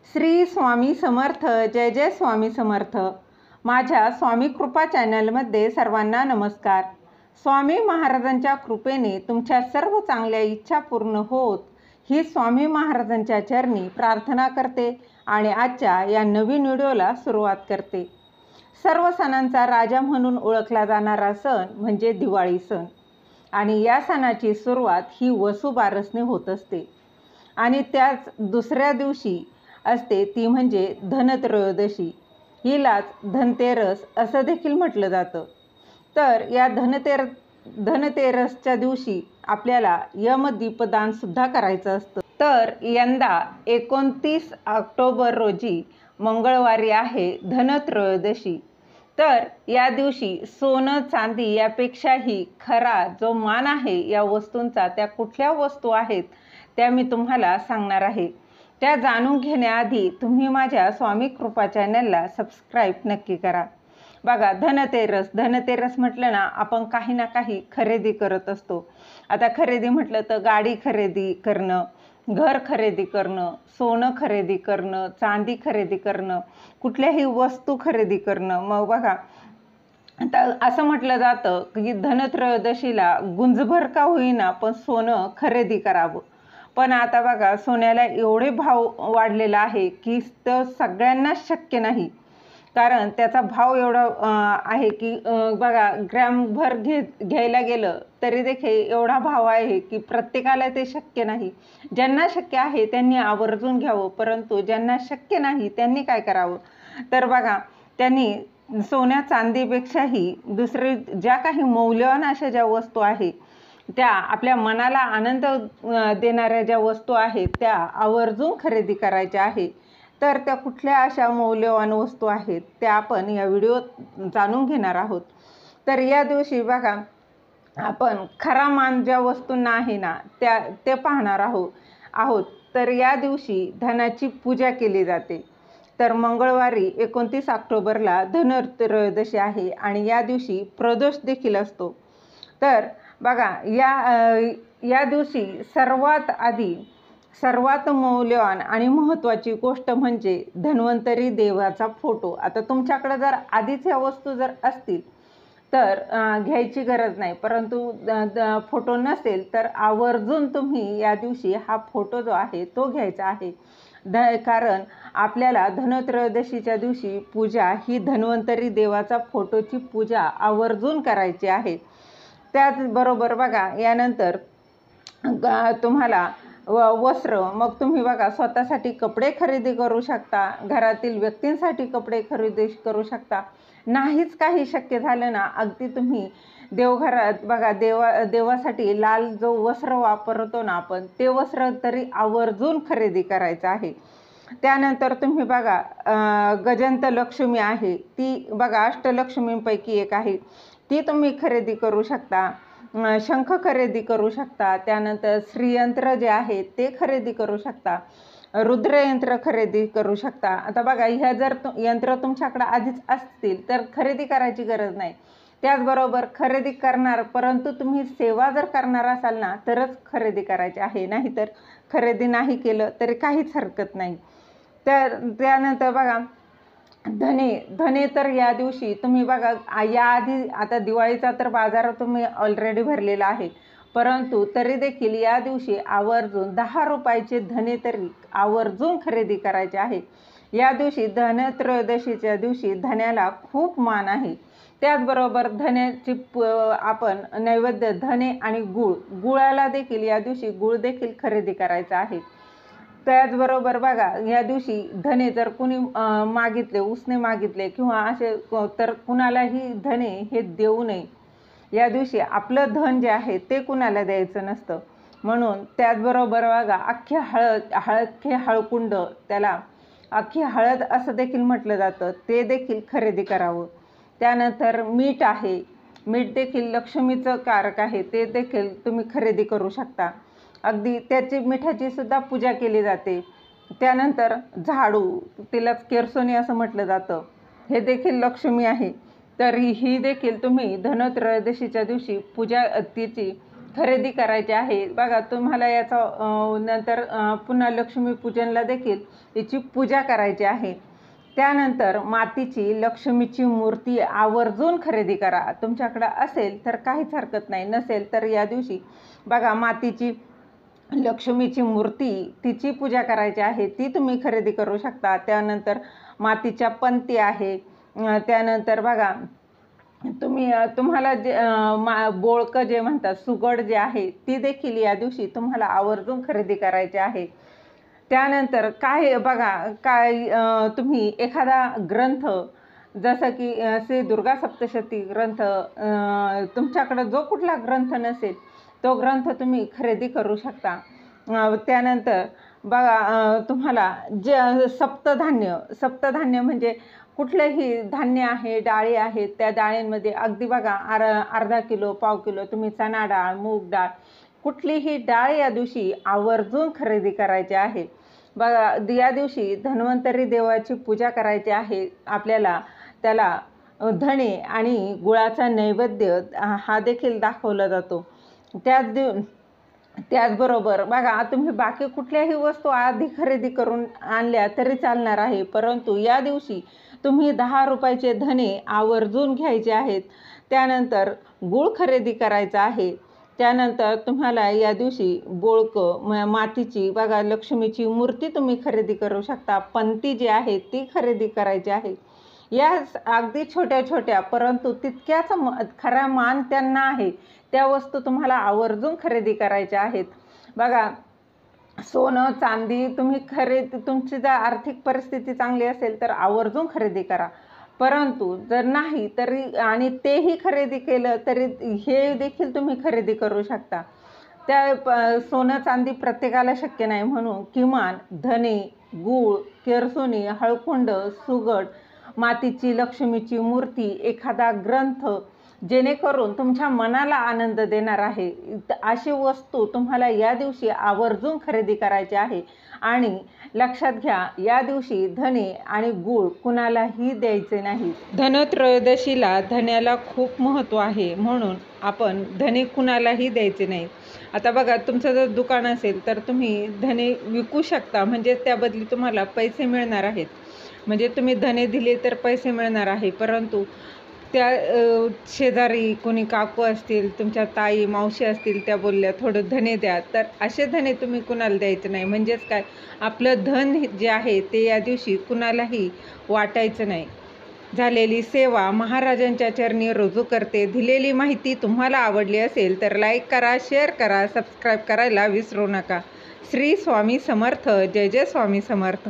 श्री स्वामी समर्थ. जय जय स्वामी समर्थ. माझ्या स्वामी कृपा चॅनलमध्ये सर्वांना नमस्कार. स्वामी महाराजांच्या कृपेने तुमच्या सर्व चांगल्या इच्छा पूर्ण होत ही स्वामी महाराजांच्या चरणी प्रार्थना करते आणि आजच्या या नवीन व्हिडिओला सुरुवात करते. सर्व सणांचा राजा म्हणून ओळखला जाणारा सण म्हणजे दिवाळी सण आणि या सणाची सुरुवात ही वसुबारसने होत असते आणि त्याच दुसऱ्या दिवशी असते ती म्हणजे धनत्रयोदशी. हिलाच धनतेरस असं देखील म्हटलं जातं. तर या धनतेरसच्या दिवशी आपल्याला यमदीपदान सुद्धा करायचं असतं. तर यंदा 29 ऑक्टोबर रोजी मंगळवारी आहे धनत्रयोदशी. तर या दिवशी सोनं चांदी यापेक्षाही खरा जो मान आहे या वस्तूंचा, त्या कुठल्या वस्तू आहेत त्या मी तुम्हाला सांगणार आहे. त्या जाणून घेण्याआधी तुम्ही माझ्या स्वामी कृपा चॅनलला सबस्क्राईब नक्की करा. बघा, धनतेरस म्हटलं ना, आपण काही ना काही खरेदी करत असतो. आता खरेदी म्हटलं तर गाडी खरेदी करणं, घर खरेदी करणं, सोनं खरेदी करणं, चांदी खरेदी करणं, कुठल्याही वस्तू खरेदी करणं. मग बघा, आता असं म्हटलं जातं की धनत्रयोदशीला गुंजभर का होईना पण सोनं खरेदी करावं. पण आता बघा, सोन्याला एवढे भाव वाढलेला आहे की तो सगळ्यांनाच शक्य नाही. कारण त्याचा भाव एवढा आहे की बघा, ग्रॅमभर घ्यायला गेलं तरी देखील एवढा भाव आहे की प्रत्येकाला ते शक्य नाही. ज्यांना शक्य आहे त्यांनी आवर्जून घ्यावं, परंतु ज्यांना शक्य नाही त्यांनी काय करावं? तर बघा, त्यांनी सोन्या चांदीपेक्षाही दुसरे ज्या काही मौल्यवान अशा ज्या वस्तू आहेत, त्या आपल्या मनाला आनंद देणाऱ्या ज्या वस्तू आहेत त्या आवर्जून खरेदी करायच्या आहे. तर त्या कुठल्या अशा मौल्यवान वस्तू आहेत त्या आपण या व्हिडिओत जाणून घेणार आहोत. तर या दिवशी बघा, आपण खरा मान ज्या वस्तूंना आहे ना ते पाहणार आहोत. तर या दिवशी धनाची पूजा केली जाते. तर मंगळवारी 29 ऑक्टोबरला धनत्रयोदशी आहे आणि या दिवशी प्रदोष देखील असतो. तर बघा, या दिवशी सर्वात मौल्यवान आणि महत्त्वाची गोष्ट म्हणजे धन्वंतरी देवाचा फोटो. आता तुमच्याकडे जर आधीच ह्या वस्तू जर असतील तर घ्यायची गरज नाही, परंतु फोटो नसेल तर आवर्जून तुम्ही या दिवशी हा फोटो जो आहे तो घ्यायचा आहे. कारण आपल्याला धनत्रयोदशीच्या दिवशी पूजा ही धन्वंतरी देवाचा फोटोची पूजा आवर्जून करायची आहे. त्याचबरोबर बघा, यानंतर तुम्हाला वस्त्र, मग तुम्ही बघा स्वतःसाठी कपडे खरेदी करू शकता, घरातील व्यक्तींसाठी कपडे खरेदी करू शकता. नाहीच काही शक्य झालं ना, अगदी तुम्ही देवघरात बघा, देवासाठी लाल जो वस्त्र वापरतो ना आपण, ते वस्त्र तरी आवर्जून खरेदी करायचं आहे. त्यानंतर तुम्ही बघा, गजंत लक्ष्मी आहे ती बघा अष्टलक्ष्मींपैकी एक आहे, ती तुम्ही खरेदी करू शकता. शंख खरेदी करू शकता. त्यानंतर श्रीयंत्र जे आहे ते खरेदी करू शकता. रुद्रयंत्र खरेदी करू शकता. आता बघा, ह्या जर यंत्र तुमच्याकडे आधीच असतील तर खरेदी करायची गरज नाही. त्याचबरोबर खरेदी करणार, परंतु तुम्ही सेवा जर करणार असाल ना तरच खरेदी करायची आहे, नाहीतर खरेदी केलं तरी काहीच हरकत नाही. त्यानंतर बघा, धने तर या दिवशी तुम्ही बघा, याआधी आता दिवाळीचा तर बाजार तुम्ही ऑलरेडी भरलेला आहे, परंतु तरी देखील या दिवशी आवर्जून 10 रुपयाचे धने तरी आवर्जून खरेदी करायचे आहे. या दिवशी धनत्रयोदशीच्या दिवशी धन्याला खूप मान आहे. त्याचबरोबर धन्याची आपण नैवेद्य धने आणि गुळाला देखील या दिवशी गुळ देखील खरेदी करायचा आहे. त्याचबरोबर बघा, या दिवशी धने जर कुणी मागितले, उसने मागितले किंवा असे, तर कुणालाही धने हे देऊ नये. या दिवशी आपलं धन जे आहे ते कुणाला द्यायचं नसतं. म्हणून त्याचबरोबर बघा, अख्खे हळकुंड, त्याला अख्खी हळद असं देखील म्हटलं जातं, ते देखील खरेदी करावं. त्यानंतर मीठ आहे, मीठ देखील लक्ष्मीचं कारक आहे, ते देखील तुम्ही खरेदी करू शकता. अगदी त्याची मिठाची सुद्धा पूजा केली जाते. त्यानंतर झाडू, तिला केरसोनी असं म्हटलं जातं, हे देखील लक्ष्मी आहे. तर ही देखील तुम्ही धनत्रयोदशीच्या दिवशी पूजा तिची खरेदी करायचे आहे. बघा तुम्हाला याचा नंतर पुन्हा लक्ष्मीपूजनला देखील याची पूजा करायची आहे. त्यानंतर मातीची लक्ष्मीची मूर्ती आवर्जून खरेदी करा. तुमच्याकडं असेल तर काहीच हरकत नाही, नसेल तर या दिवशी बघा मातीची लक्ष्मीची मूर्ती तिची पूजा करायची आहे, ती तुम्ही खरेदी करू शकता. त्यानंतर मातीच्या पंती आहे. त्यानंतर बघा तुम्हाला जे बोळकं जे म्हणतात, सुगड जे आहे, ती देखील या दिवशी तुम्हाला आवर्जून खरेदी करायची आहे. त्यानंतर काय बघा तुम्ही एखादा ग्रंथ जसं की श्री दुर्गा सप्तशती ग्रंथ, तुमच्याकडं जो कुठला ग्रंथ नसेल तो ग्रंथ तुम्ही खरेदी करू शकता. त्यानंतर बघा तुम्हाला जे सप्तधान्य म्हणजे कुठलंही धान्य आहे, डाळी आहेत, त्या डाळींमध्ये अगदी बघा अर्धा किलो, पाव किलो तुम्ही चणा डाळ, मूग डाळ, कुठलीही डाळ या दिवशी आवर्जून खरेदी करायची आहे. बघा या दिवशी धन्वंतरी देवाची पूजा करायची आहे आपल्याला. त्याला धणे आणि गुळाचा नैवेद्य हा देखील दाखवला जातो. त्याचबरोबर बघा तुम्ही बाकी कुठल्याही वस्तू आधी खरेदी करून आणल्या तरी चालणार आहे, परंतु या दिवशी तुम्ही 10 रुपयाचे धणे आवर्जून घ्यायचे आहेत. त्यानंतर गूळ खरेदी करायचा आहे. त्यानंतर तुम्हाला या दिवशी बोळकं मातीची बघा लक्ष्मीची मूर्ती तुम्ही खरेदी करू शकता. पंती जी आहे ती खरेदी करायची आहे. या अगदी छोट्या छोट्या परंतु तितक्याच खरा मान त्यांना आहे त्या वस्तू तुम्हाला आवर्जून खरेदी करायच्या आहेत. बघा सोनं चांदी तुम्ही तुमची जर आर्थिक परिस्थिती चांगली असेल तर आवर्जून खरेदी करा, परंतु जर नाही तरी आणि तेही खरेदी केलं तरी हे देखील तुम्ही खरेदी करू शकता. सोनं चांदी प्रत्येकाला शक्य नाही, म्हणून किमान धने, गूळ, केरसुणी, हळकुंड, सुगड, मातीची लक्ष्मीची मूर्ती, एखादा ग्रंथ जेणेकरून तुमच्या मनाला आनंद देणार आहे अशी वस्तू तुम्हाला या दिवशी आवर्जून खरेदी करायची आहे. आणि लक्षात घ्या या दिवशी धने आणि गूळ कुणालाही द्यायचे नाही. धनत्रयोदशीला धन्याला खूप महत्त्व आहे, म्हणून आपण धने कुणालाही द्यायचे नाही. आता बघा तुमचं जर दुकान असेल तर तुम्ही धने विकू शकता, म्हणजे त्याबदली तुम्हाला पैसे मिळणार आहेत. म्हणजे तुम्ही धने दिले तर पैसे मिळणार आहे, परंतु त्या शेजारी कोणी काकू असतील, तुमच्या ताई मावशी असतील, त्या बोलल्या थोडं धने द्या, तर असे धने तुम्ही कुणाला द्यायचे नाही. म्हणजेच काय आपलं धन जे आहे ते या दिवशी कुणालाही वाटायचं नाही. झालेली सेवा महाराजांच्या चरणी रुजू करते. दिलेली माहिती तुम्हाला आवडली असेल तर लाईक करा, शेअर करा, सबस्क्राईब करायला विसरू नका. श्री स्वामी समर्थ. जय जय स्वामी समर्थ.